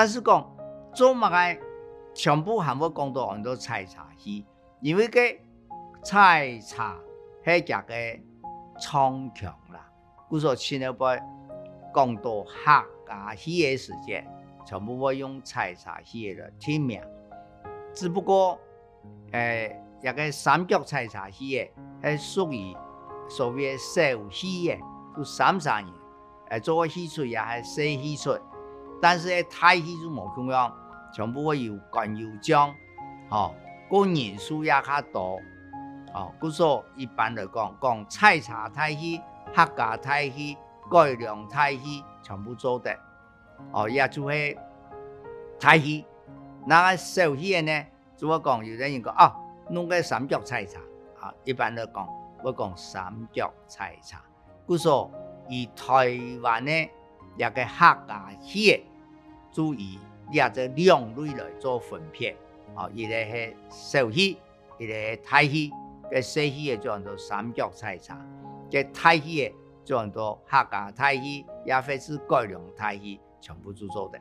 但是讲做乜嘅全部含我讲到很多菜茶戏，因为个菜茶係只嘅唱腔啦。故所前一輩講到客家戲嘅時間，全部會用菜茶戲嚟聽名。只不過一個三角菜茶戲嘅係屬於所謂小戲嘅，就三年，做個戲出也係小戲出，但是大戲就冇咁樣，全部會有干有獎，個人數也較多。故所一般嚟講菜茶大戲、客家大戲、改良大戲，全部做得。也就係大戲。那個小戲呢，就我講有人講弄個三角菜茶，一般嚟講，我講三角菜茶。故所以台灣呢一個客家戲，注意也這兩類來做分別。一個係小戲，一個係大戲。嘅小戲嘅叫做三角菜茶，嘅大戲嘅叫做客家大戲，也或是改良大戲，全部都做的。